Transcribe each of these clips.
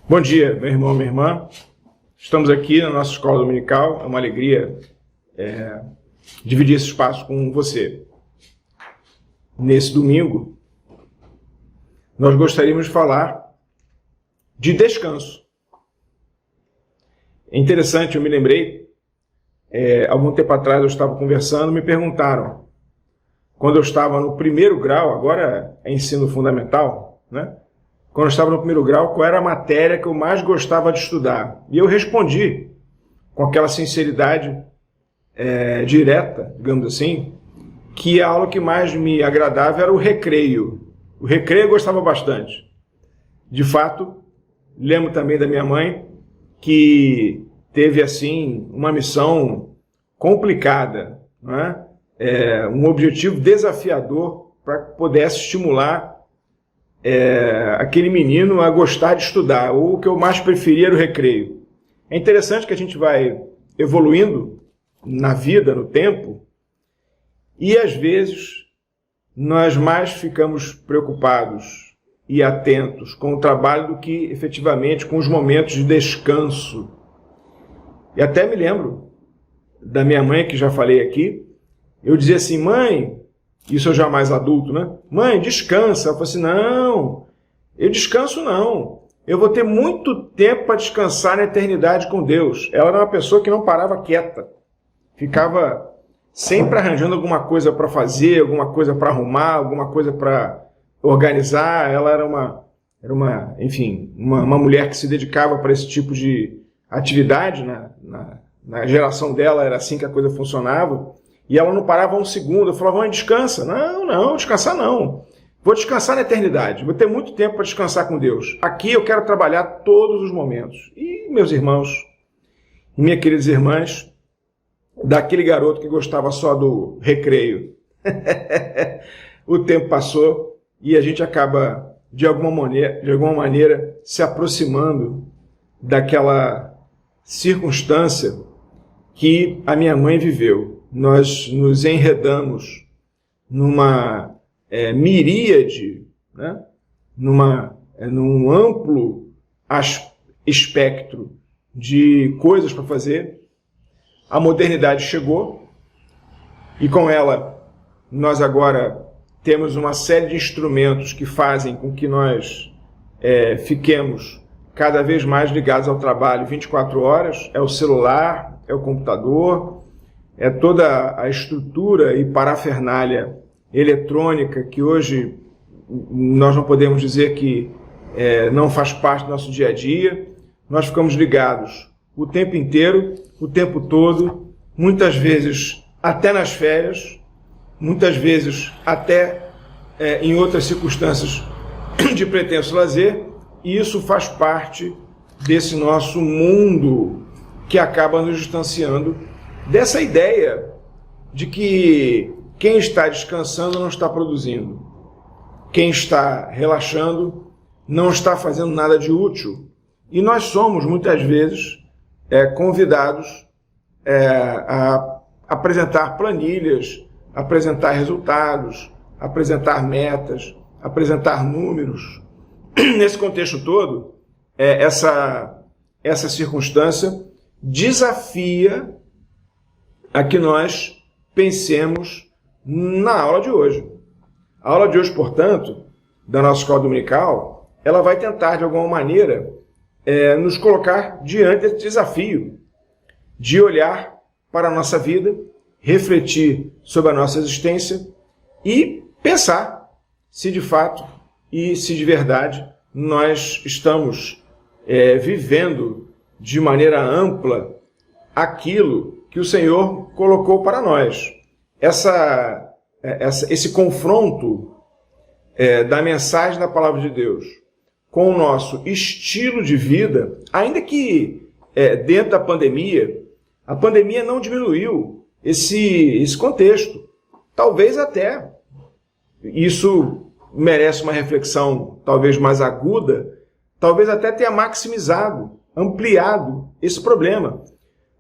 Bom dia, meu irmão, minha irmã. Estamos aqui na nossa escola dominical. É uma alegria dividir esse espaço com você. Nesse domingo, nós gostaríamos de falar de descanso. É interessante, eu me lembrei, algum tempo atrás eu estava conversando, me perguntaram, quando eu estava no primeiro grau, agora é ensino fundamental, né? Quando eu estava no primeiro grau, qual era a matéria que eu mais gostava de estudar? E eu respondi, com aquela sinceridade direta, digamos assim, que a aula que mais me agradava era o recreio. O recreio eu gostava bastante. De fato, lembro também da minha mãe, que teve, assim, uma missão complicada, né? Um objetivo desafiador para que pudesse estimular aquele menino a gostar de estudar. O que eu mais preferia era o recreio. É interessante que a gente vai evoluindo na vida, no tempo, e às vezes nós mais ficamos preocupados e atentos com o trabalho do que efetivamente com os momentos de descanso. E até me lembro da minha mãe, que já falei aqui, eu dizia assim: mãe, isso eu já mais adulto, né? Mãe, descansa. Ela falou assim: não, eu descanso não. Eu vou ter muito tempo para descansar na eternidade com Deus. Ela era uma pessoa que não parava quieta. Ficava sempre arranjando alguma coisa para fazer, alguma coisa para arrumar, alguma coisa para organizar. Ela era uma mulher que se dedicava para esse tipo de atividade. Na geração dela era assim que a coisa funcionava. E ela não parava um segundo. Eu falava: mãe, descansa. Não, descansar não. Vou descansar na eternidade. Vou ter muito tempo para descansar com Deus. Aqui eu quero trabalhar todos os momentos. E meus irmãos e minhas queridas irmãs, daquele garoto que gostava só do recreio, o tempo passou e a gente acaba, de alguma maneira, se aproximando daquela circunstância que a minha mãe viveu. Nós nos enredamos numa miríade, né? Num amplo espectro de coisas para fazer. A modernidade chegou e com ela nós agora temos uma série de instrumentos que fazem com que nós fiquemos cada vez mais ligados ao trabalho 24 horas. É o celular, é o computador, é toda a estrutura e parafernália eletrônica que hoje nós não podemos dizer que não faz parte do nosso dia a dia. Nós ficamos ligados o tempo inteiro, o tempo todo, muitas vezes até nas férias, muitas vezes até em outras circunstâncias de pretenso lazer, e isso faz parte desse nosso mundo que acaba nos distanciando dessa ideia de que quem está descansando não está produzindo. Quem está relaxando não está fazendo nada de útil. E nós somos, muitas vezes, convidados a apresentar planilhas, apresentar resultados, apresentar metas, apresentar números. Nesse contexto todo, essa circunstância desafia a que nós pensemos na aula de hoje. A aula de hoje, portanto, da nossa escola dominical, ela vai tentar, de alguma maneira, nos colocar diante desse desafio de olhar para a nossa vida, refletir sobre a nossa existência e pensar se de fato e se de verdade nós estamos vivendo de maneira ampla aquilo que o Senhor colocou para nós. Esse confronto da mensagem da Palavra de Deus com o nosso estilo de vida, ainda que dentro da pandemia, a pandemia não diminuiu esse contexto. Talvez até isso merece uma reflexão talvez mais aguda, talvez até tenha maximizado, ampliado esse problema.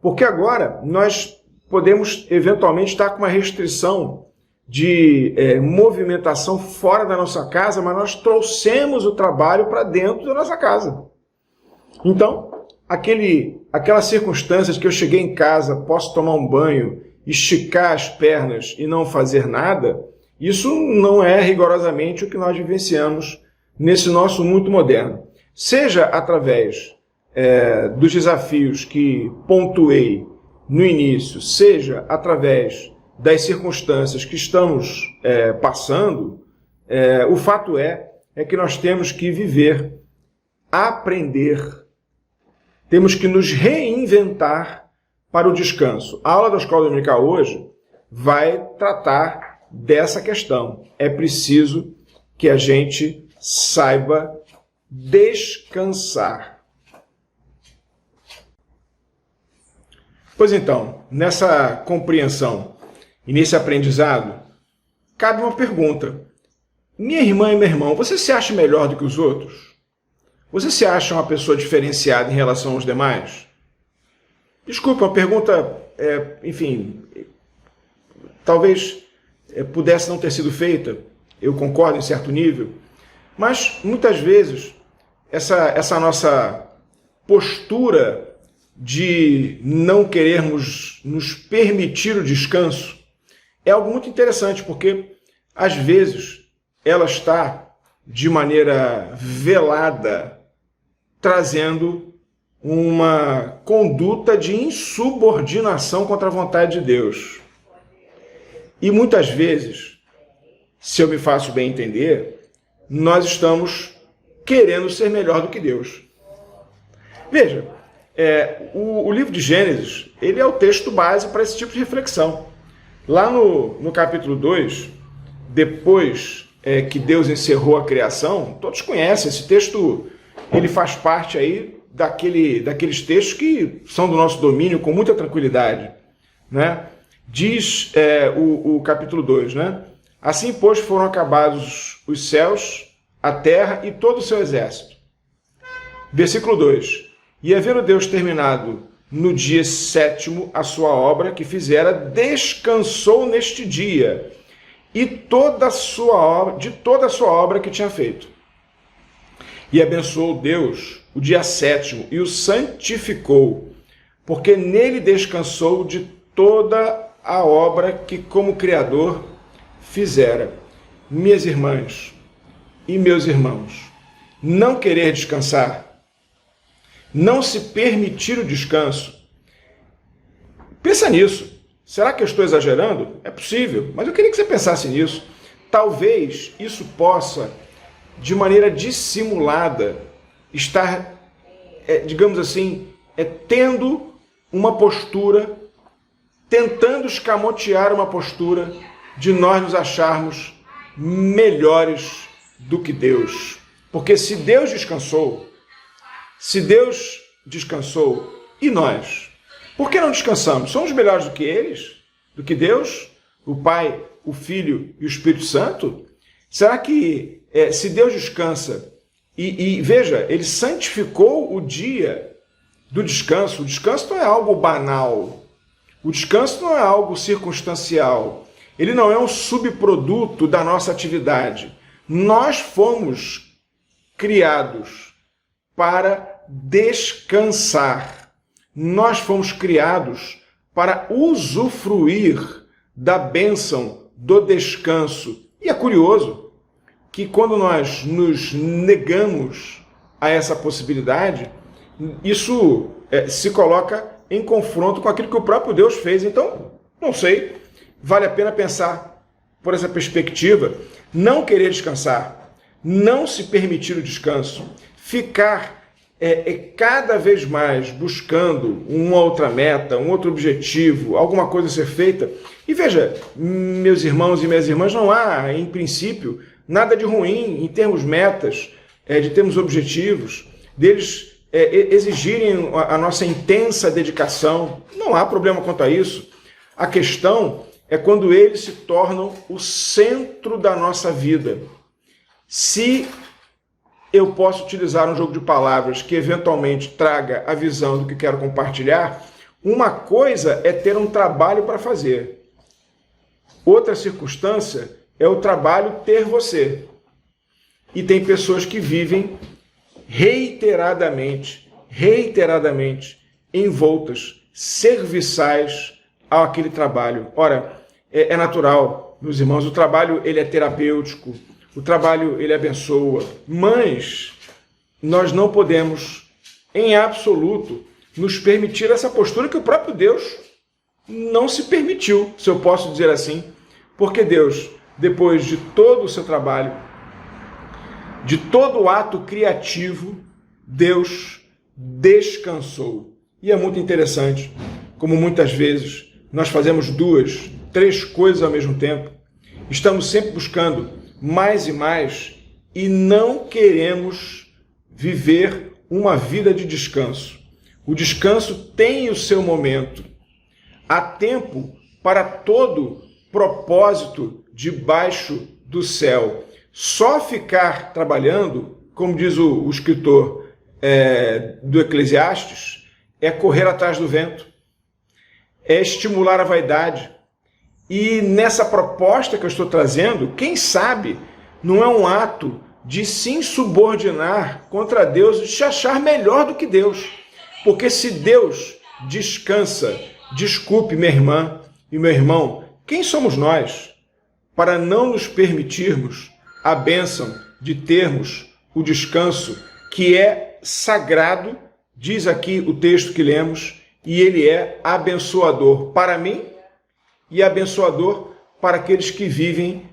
Porque agora nós podemos eventualmente estar com uma restrição de movimentação fora da nossa casa, mas nós trouxemos o trabalho para dentro da nossa casa. Então, aquelas circunstâncias que eu cheguei em casa, posso tomar um banho, esticar as pernas e não fazer nada, isso não é rigorosamente o que nós vivenciamos nesse nosso mundo moderno. Seja através dos desafios que pontuei no início, seja através das circunstâncias que estamos passando, o fato é que nós temos que viver, aprender, temos que nos reinventar para o descanso. A aula da Escola Dominical hoje vai tratar dessa questão. É preciso que a gente saiba descansar. Pois então, nessa compreensão e nesse aprendizado, cabe uma pergunta. Minha irmã e meu irmão, você se acha melhor do que os outros? Você se acha uma pessoa diferenciada em relação aos demais? Desculpa, uma pergunta, enfim, talvez pudesse não ter sido feita, eu concordo em certo nível, mas muitas vezes essa nossa postura de não querermos nos permitir o descanso é algo muito interessante, porque às vezes ela está de maneira velada trazendo uma conduta de insubordinação contra a vontade de Deus. E muitas vezes, se eu me faço bem entender, nós estamos querendo ser melhor do que Deus. Veja, o livro de Gênesis, ele é o texto base para esse tipo de reflexão. Lá no capítulo 2, depois que Deus encerrou a criação, todos conhecem esse texto, ele faz parte aí daqueles textos que são do nosso domínio com muita tranquilidade, né? Diz o capítulo 2, né? Assim, pois, foram acabados os céus, a terra e todo o seu exército. Versículo 2. E havendo Deus terminado no dia 7º a sua obra que fizera, descansou neste dia e de toda a sua obra que tinha feito. E abençoou Deus o dia 7º e o santificou, porque nele descansou de toda a obra que como Criador fizera. Minhas irmãs e meus irmãos, não querer descansar, não se permitir o descanso, pensa nisso. Será que eu estou exagerando? É possível, mas eu queria que você pensasse nisso. Talvez isso possa, de maneira dissimulada, estar, digamos assim, tendo uma postura, tentando escamotear uma postura de nós nos acharmos melhores do que Deus. Porque se Deus descansou, e nós? Por que não descansamos? Somos melhores do que eles? Do que Deus? O Pai, o Filho e o Espírito Santo? Será que se Deus descansa, e veja, Ele santificou o dia do descanso. O descanso não é algo banal. O descanso não é algo circunstancial. Ele não é um subproduto da nossa atividade. Nós fomos criados para descansar. Nós fomos criados para usufruir da bênção do descanso. E é curioso que quando nós nos negamos a essa possibilidade, isso se coloca em confronto com aquilo que o próprio Deus fez. Então, não sei, vale a pena pensar por essa perspectiva, não querer descansar, não se permitir o descanso, ficar cada vez mais buscando uma outra meta, um outro objetivo, alguma coisa a ser feita. E veja, meus irmãos e minhas irmãs, não há, em princípio, nada de ruim em termos metas, de termos objetivos, deles exigirem a nossa intensa dedicação. Não há problema quanto a isso. A questão é quando eles se tornam o centro da nossa vida. Se eu posso utilizar um jogo de palavras que eventualmente traga a visão do que quero compartilhar, uma coisa é ter um trabalho para fazer. Outra circunstância é o trabalho ter você. E tem pessoas que vivem reiteradamente reiteradamente envoltas, serviçais àquele trabalho. Ora, é natural, meus irmãos, o trabalho ele é terapêutico, o trabalho ele abençoa, mas nós não podemos, em absoluto, nos permitir essa postura que o próprio Deus não se permitiu, se eu posso dizer assim, porque Deus, depois de todo o seu trabalho, de todo o ato criativo, Deus descansou. E é muito interessante como muitas vezes nós fazemos 2, 3 coisas ao mesmo tempo, estamos sempre buscando mais e mais e não queremos viver uma vida de descanso. O descanso tem o seu momento. Há tempo para todo propósito debaixo do céu. Só ficar trabalhando, como diz o escritor do Eclesiastes, é correr atrás do vento, é estimular a vaidade. E nessa proposta que eu estou trazendo, quem sabe não é um ato de se insubordinar contra Deus, de se achar melhor do que Deus. Porque se Deus descansa, desculpe minha irmã e meu irmão, quem somos nós para não nos permitirmos a bênção de termos o descanso que é sagrado, diz aqui o texto que lemos, e ele é abençoador para mim e abençoador para aqueles que vivem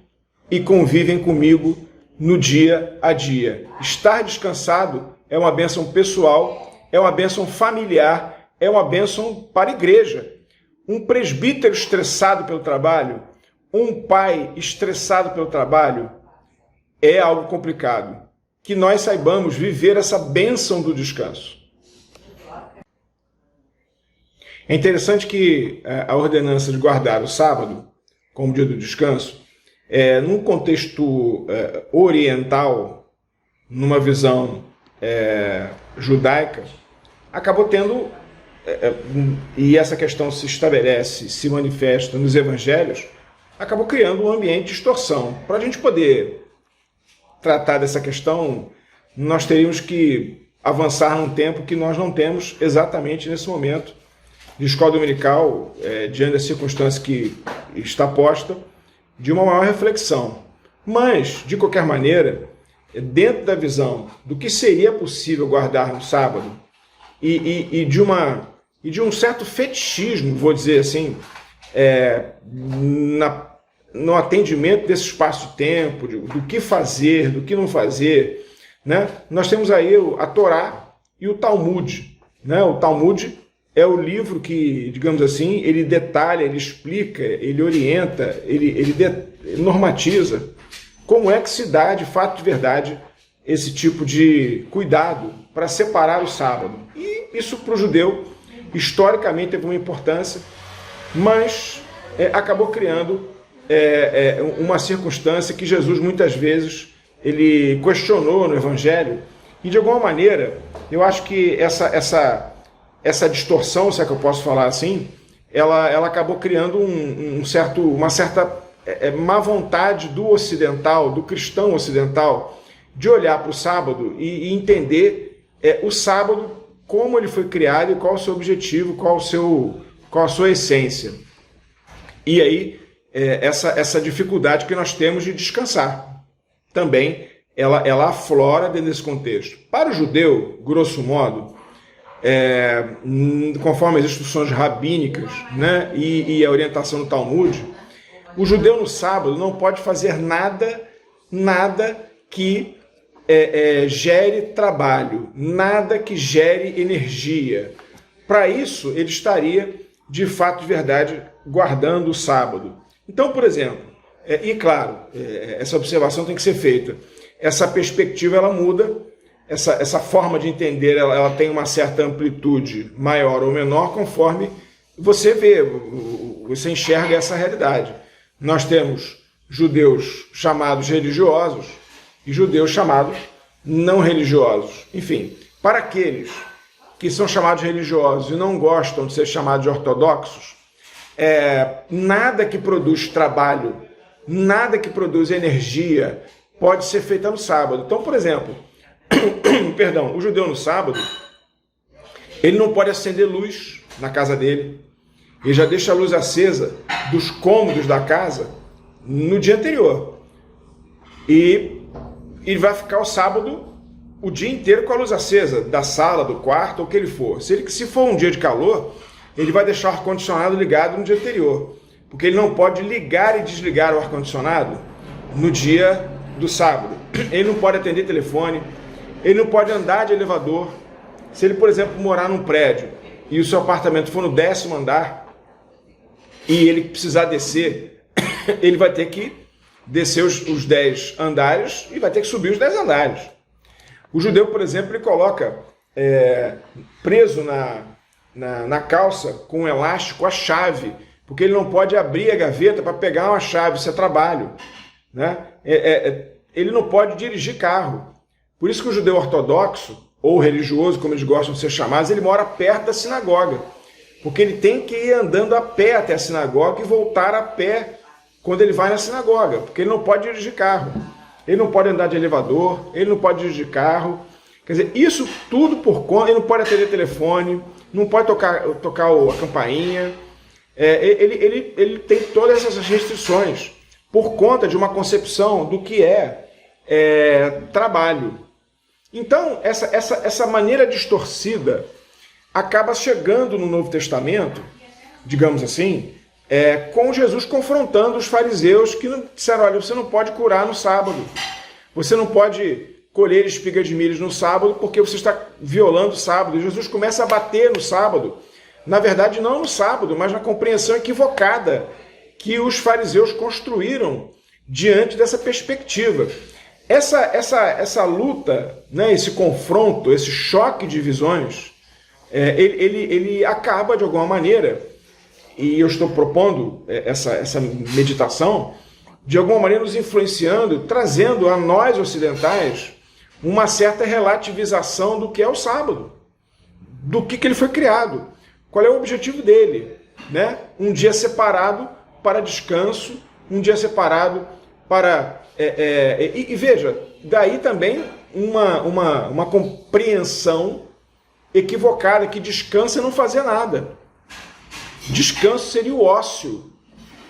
e convivem comigo no dia a dia. Estar descansado é uma bênção pessoal, é uma bênção familiar, é uma bênção para a igreja. Um presbítero estressado pelo trabalho, um pai estressado pelo trabalho, é algo complicado. Que nós saibamos viver essa bênção do descanso. É interessante que a ordenança de guardar o sábado como dia do descanso, num contexto oriental, numa visão judaica, acabou tendo, e essa questão se estabelece, se manifesta nos evangelhos, acabou criando um ambiente de distorção. Para a gente poder tratar dessa questão, nós teríamos que avançar num tempo que nós não temos exatamente nesse momento de escola dominical, diante da circunstância que está posta, de uma maior reflexão. Mas, de qualquer maneira, dentro da visão do que seria possível guardar no sábado e de um certo fetichismo, vou dizer assim, no atendimento desse espaço de tempo, do que fazer, do que não fazer, né? Nós temos aí a Torá e o Talmud. Né? O Talmud é o livro que, digamos assim, ele detalha, ele explica, ele orienta, ele normatiza como é que se dá, de fato de verdade, esse tipo de cuidado para separar o sábado. E isso para o judeu, historicamente, teve uma importância, mas acabou criando uma circunstância que Jesus muitas vezes ele questionou no Evangelho, e de alguma maneira eu acho que essa distorção, se é que eu posso falar assim, ela acabou criando uma certa má vontade do ocidental, do cristão ocidental, de olhar para o sábado e entender o sábado, como ele foi criado e qual o seu objetivo, qual a sua essência. E aí essa dificuldade que nós temos de descansar também ela aflora dentro desse contexto. Para o judeu, grosso modo, conforme as instruções rabínicas, né, e a orientação do Talmud, o judeu no sábado não pode fazer nada que gere trabalho, nada que gere energia. Para isso, ele estaria, de fato, de verdade, guardando o sábado. Então, por exemplo, e claro, essa observação tem que ser feita, essa perspectiva ela muda, essa forma de entender ela tem uma certa amplitude maior ou menor conforme você vê, você enxerga essa realidade. Nós temos judeus chamados religiosos e judeus chamados não religiosos. Enfim, para aqueles que são chamados religiosos e não gostam de ser chamados de ortodoxos, nada que produz trabalho, nada que produz energia pode ser feito no sábado. Então, por exemplo, o judeu no sábado, Ele não pode acender luz na casa dele. Ele já deixa a luz acesa dos cômodos da casa no dia anterior. E ele vai ficar o sábado o dia inteiro com a luz acesa, da sala, do quarto, ou o que ele for. Se for um dia de calor, ele vai deixar o ar-condicionado ligado no dia anterior. Porque ele não pode ligar e desligar o ar-condicionado no dia do sábado. Ele não pode atender telefone, ele não pode andar de elevador. Se ele, por exemplo, morar num prédio e o seu apartamento for no 10º andar e ele precisar descer, ele vai ter que descer os 10 andares e vai ter que subir os 10 andares. O judeu, por exemplo, ele coloca preso na calça com um elástico a chave, porque ele não pode abrir a gaveta para pegar uma chave, isso é trabalho, né? Ele não pode dirigir carro. Por isso que o judeu ortodoxo, ou religioso, como eles gostam de ser chamados, ele mora perto da sinagoga, porque ele tem que ir andando a pé até a sinagoga e voltar a pé quando ele vai na sinagoga, porque ele não pode dirigir carro, ele não pode andar de elevador, ele não pode dirigir carro. Quer dizer, isso tudo por conta, ele não pode atender telefone, não pode tocar a campainha, ele tem todas essas restrições por conta de uma concepção do que é trabalho. Então, essa maneira distorcida acaba chegando no Novo Testamento, digamos assim, com Jesus confrontando os fariseus que disseram, olha, você não pode curar no sábado, você não pode colher espigas de milho no sábado porque você está violando o sábado. E Jesus começa a bater no sábado, na verdade não no sábado, mas na compreensão equivocada que os fariseus construíram diante dessa perspectiva. Essa luta, né, esse confronto, esse choque de visões, ele acaba de alguma maneira, e eu estou propondo essa meditação, de alguma maneira nos influenciando, trazendo a nós ocidentais uma certa relativização do que é o sábado, do que ele foi criado, qual é o objetivo dele, né? Um dia separado para descanso, um dia separado para... E veja, daí também uma compreensão equivocada, que descanso é não fazer nada. Descanso seria o ócio,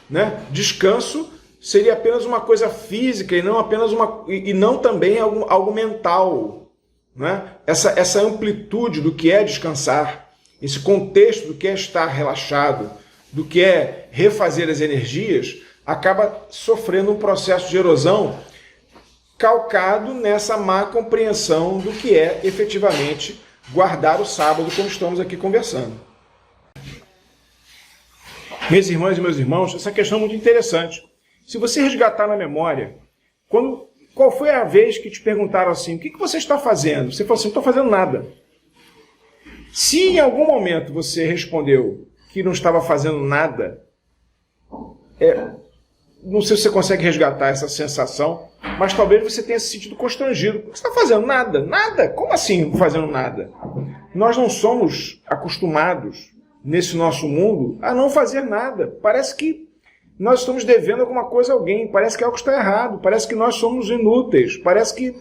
né? Descanso seria apenas uma coisa física e não também algo mental, né? Essa amplitude do que é descansar, esse contexto do que é estar relaxado, do que é refazer as energias, acaba sofrendo um processo de erosão calcado nessa má compreensão do que é efetivamente guardar o sábado, como estamos aqui conversando. Minhas irmãs e meus irmãos, essa questão é muito interessante. Se você resgatar na memória, qual foi a vez que te perguntaram assim, o que você está fazendo? Você falou assim, não estou fazendo nada. Se em algum momento você respondeu que não estava fazendo nada, não sei se você consegue resgatar essa sensação, mas talvez você tenha se sentido constrangido. O que você está fazendo? Nada. Nada? Como assim fazendo nada? Nós não somos acostumados, nesse nosso mundo, a não fazer nada. Parece que nós estamos devendo alguma coisa a alguém, parece que algo está errado, parece que nós somos inúteis, parece que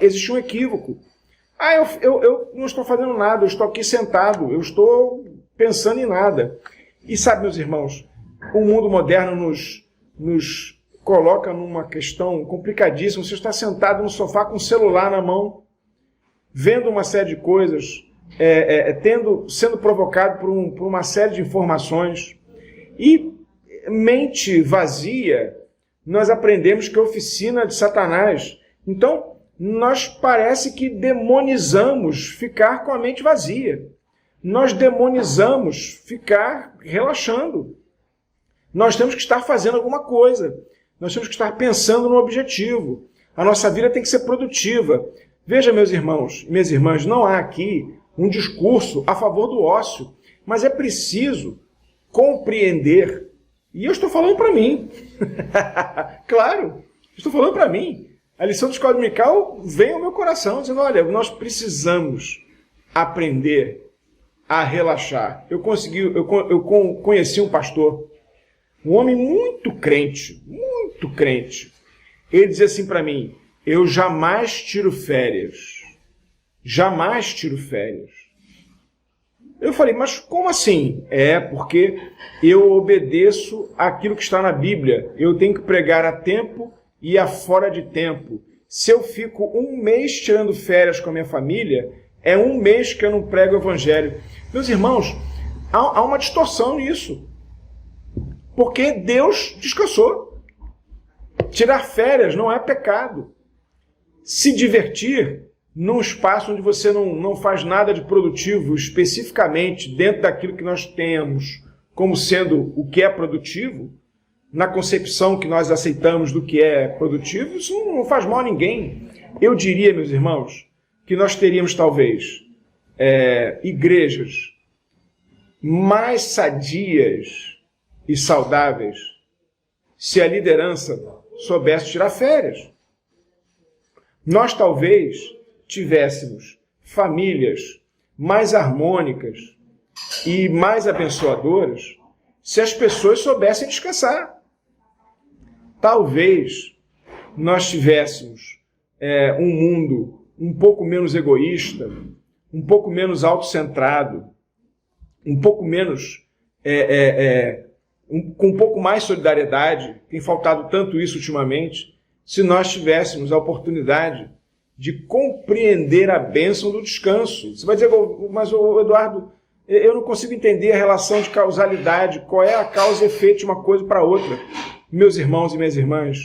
existe um equívoco. Eu não estou fazendo nada, eu estou aqui sentado, eu estou pensando em nada. E sabe, meus irmãos, o mundo moderno nos coloca numa questão complicadíssima. Você está sentado no sofá com o celular na mão, vendo uma série de coisas, sendo provocado por uma série de informações. E mente vazia, nós aprendemos que é oficina de Satanás. Então, nós parece que demonizamos ficar com a mente vazia. Nós demonizamos ficar relaxando. Nós temos que estar fazendo alguma coisa. Nós temos que estar pensando no objetivo. A nossa vida tem que ser produtiva. Veja, meus irmãos, minhas irmãs, não há aqui um discurso a favor do ócio, mas é preciso compreender. E eu estou falando para mim. Claro, estou falando para mim. A lição de escola dominical vem ao meu coração, dizendo, olha, nós precisamos aprender a relaxar. Eu conheci um pastor, um homem muito crente. Ele dizia assim para mim, eu jamais tiro férias. Jamais tiro férias. Eu falei, mas como assim? Porque eu obedeço àquilo que está na Bíblia. Eu tenho que pregar a tempo e a fora de tempo. Se eu fico um mês tirando férias com a minha família, é um mês que eu não prego o Evangelho. Meus irmãos, há uma distorção nisso. Porque Deus descansou. Tirar férias não é pecado. Se divertir num espaço onde você não faz nada de produtivo, especificamente dentro daquilo que nós temos como sendo o que é produtivo, na concepção que nós aceitamos do que é produtivo, isso não faz mal a ninguém. Eu diria, meus irmãos, que nós teríamos talvez igrejas mais sadias e saudáveis se a liderança soubesse tirar férias. Nós talvez tivéssemos famílias mais harmônicas e mais abençoadoras se as pessoas soubessem descansar. Talvez nós tivéssemos um mundo um pouco menos egoísta, um pouco menos autocentrado, um pouco menos com um pouco mais solidariedade. Tem faltado tanto isso ultimamente. Se nós tivéssemos a oportunidade de compreender a bênção do descanso. Você vai dizer, mas Eduardo, eu não consigo entender a relação de causalidade, qual é a causa e efeito de uma coisa para outra. Meus irmãos e minhas irmãs,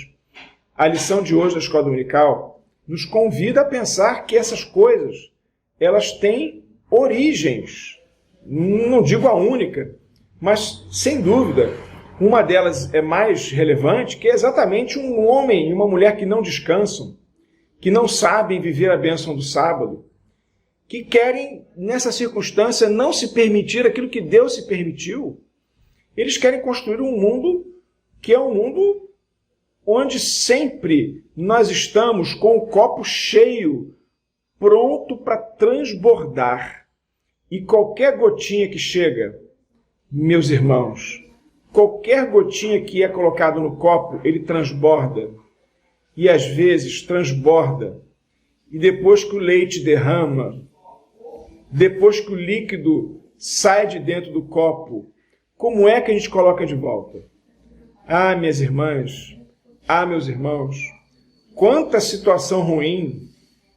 a lição de hoje da Escola Dominical nos convida a pensar que essas coisas, elas têm origens. Não digo a única, mas sem dúvida, uma delas é mais relevante, que é exatamente um homem e uma mulher que não descansam, que não sabem viver a bênção do sábado, que querem, nessa circunstância, não se permitir aquilo que Deus se permitiu. Eles querem construir um mundo que é um mundo onde sempre nós estamos com o copo cheio, pronto para transbordar. E qualquer gotinha que chega, meus irmãos, qualquer gotinha que é colocado no copo, ele transborda. E às vezes transborda. E depois que o leite derrama, depois que o líquido sai de dentro do copo, como é que a gente coloca de volta? Ah, minhas irmãs, meus irmãos, quanta situação ruim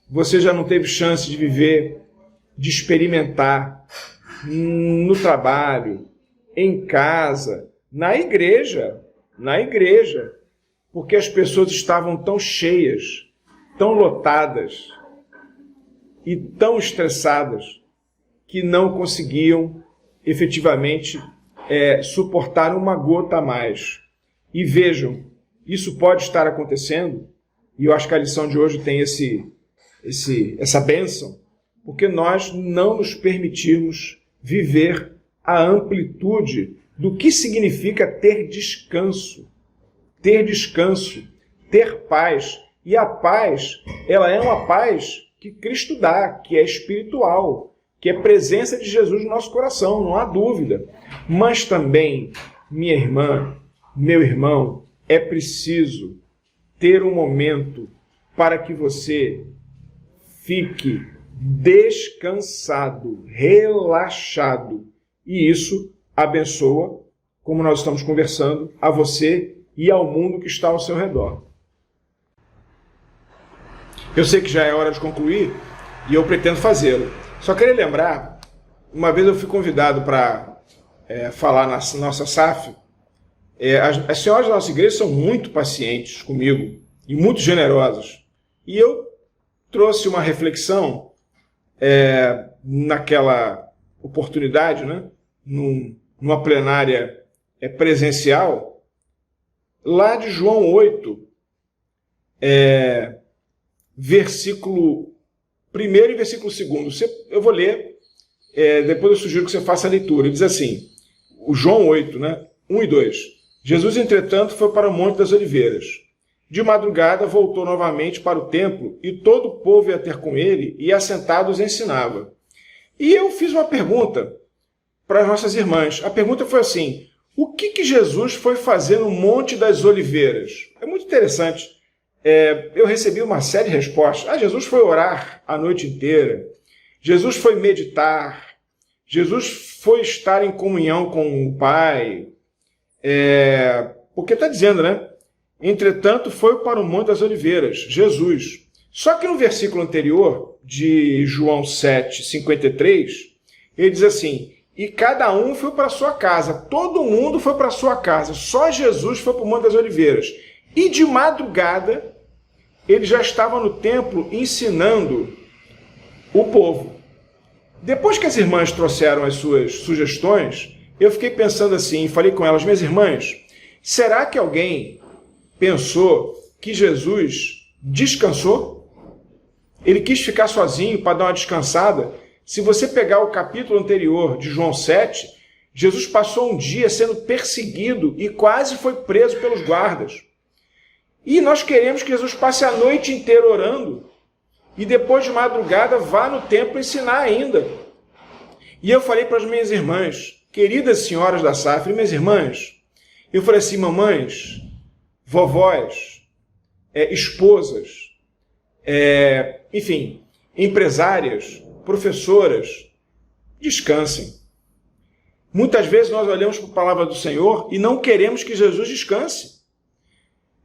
você já não teve chance de viver, de experimentar no trabalho, em casa, na igreja, porque as pessoas estavam tão cheias, tão lotadas e tão estressadas que não conseguiam efetivamente suportar uma gota a mais. E vejam, isso pode estar acontecendo, e eu acho que a lição de hoje tem essa bênção, porque nós não nos permitimos viver a amplitude do que significa ter descanso, ter paz. E a paz, ela é uma paz que Cristo dá, que é espiritual, que é presença de Jesus no nosso coração, não há dúvida. Mas também, minha irmã, meu irmão, é preciso ter um momento para que você fique descansado, relaxado. E isso abençoa, como nós estamos conversando, a você e ao mundo que está ao seu redor. Eu sei que já é hora de concluir e eu pretendo fazê-lo. Só queria lembrar, uma vez eu fui convidado para falar na nossa SAF. As senhoras da nossa igreja são muito pacientes comigo e muito generosas. E eu trouxe uma reflexão naquela oportunidade, né, numa plenária presencial, lá de João 8, versículo 1º e versículo 2º. Eu vou ler, depois eu sugiro que você faça a leitura. Ele diz assim, o João 8, né, 1 e 2. Jesus, entretanto, foi para o Monte das Oliveiras. De madrugada, voltou novamente para o templo, e todo o povo ia ter com ele, e assentados ensinava. E eu fiz uma pergunta para as nossas irmãs. A pergunta foi assim, o que Jesus foi fazer no Monte das Oliveiras? É muito interessante. Eu recebi uma série de respostas. Jesus foi orar a noite inteira. Jesus foi meditar. Jesus foi estar em comunhão com o Pai, porque está dizendo, né? Entretanto, foi para o Monte das Oliveiras, Jesus. Só que no versículo anterior, de João 7, 53, ele diz assim, e cada um foi para a sua casa, todo mundo foi para a sua casa, só Jesus foi para o Monte das Oliveiras. E de madrugada, ele já estava no templo ensinando o povo. Depois que as irmãs trouxeram as suas sugestões, eu fiquei pensando assim, falei com elas, minhas irmãs, será que alguém pensou que Jesus descansou? Ele quis ficar sozinho para dar uma descansada? Se você pegar o capítulo anterior de João 7, Jesus passou um dia sendo perseguido e quase foi preso pelos guardas. E nós queremos que Jesus passe a noite inteira orando e depois de madrugada vá no templo ensinar ainda. E eu falei para as minhas irmãs, queridas senhoras da Safra, minhas irmãs, eu falei assim, mamães, vovós, esposas, enfim, empresárias, professoras, descansem. Muitas vezes nós olhamos para a palavra do Senhor e não queremos que Jesus descanse.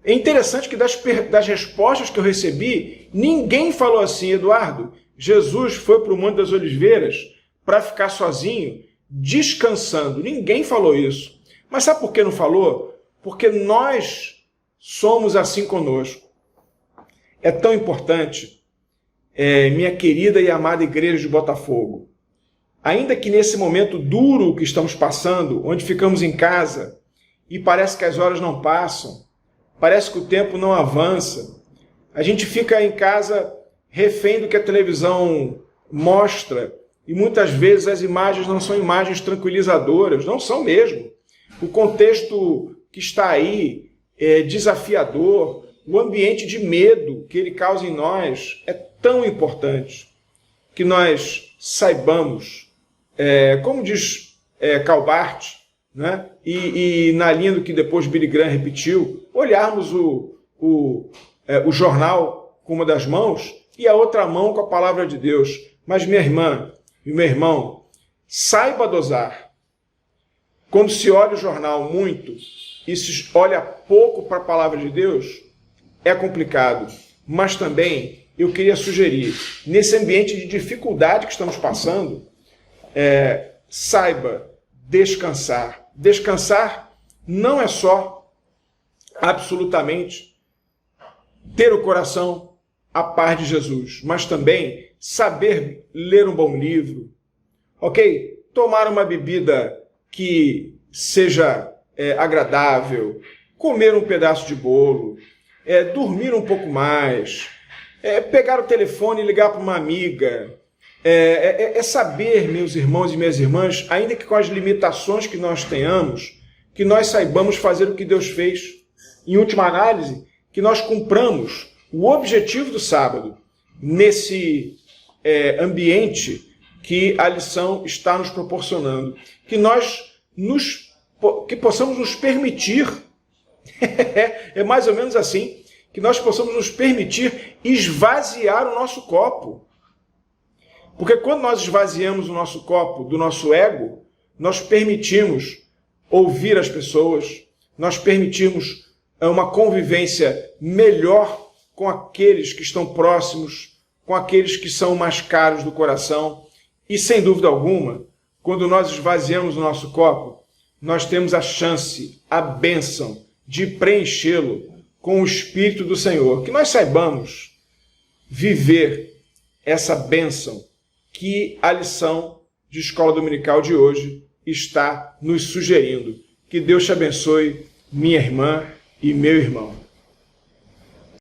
É interessante que das respostas que eu recebi, ninguém falou assim, Eduardo, Jesus foi para o Monte das Oliveiras para ficar sozinho, descansando. Ninguém falou isso. Mas sabe por que não falou? Porque nós somos assim conosco. É tão importante, minha querida e amada igreja de Botafogo, ainda que nesse momento duro que estamos passando, onde ficamos em casa e parece que as horas não passam, parece que o tempo não avança, a gente fica em casa refém do que a televisão mostra e muitas vezes as imagens não são imagens tranquilizadoras, não são mesmo. O contexto que está aí é desafiador, o ambiente de medo que ele causa em nós é tão importante que nós saibamos, como diz Calbart, né? E na linha do que depois Billy Graham repetiu, olharmos o jornal com uma das mãos e a outra mão com a palavra de Deus. Mas minha irmã e meu irmão, saiba dosar. Quando se olha o jornal muito e se olha pouco para a palavra de Deus, é complicado. Mas também eu queria sugerir, nesse ambiente de dificuldade que estamos passando, saiba descansar. Descansar não é só absolutamente ter o coração à paz de Jesus, mas também saber ler um bom livro, ok? Tomar uma bebida que seja agradável, comer um pedaço de bolo, dormir um pouco mais, pegar o telefone e ligar para uma amiga, saber, meus irmãos e minhas irmãs, ainda que com as limitações que nós tenhamos, que nós saibamos fazer o que Deus fez. Em última análise, que nós cumpramos o objetivo do sábado nesse ambiente que a lição está nos proporcionando. Que possamos nos permitir, é mais ou menos assim, que nós possamos nos permitir esvaziar o nosso copo. Porque quando nós esvaziamos o nosso copo do nosso ego, nós permitimos ouvir as pessoas, nós permitimos uma convivência melhor com aqueles que estão próximos, com aqueles que são mais caros do coração. E, sem dúvida alguma, quando nós esvaziamos o nosso copo, nós temos a chance, a bênção de preenchê-lo com o Espírito do Senhor. Que nós saibamos viver essa bênção que a lição de Escola Dominical de hoje está nos sugerindo. Que Deus te abençoe, minha irmã e meu irmão.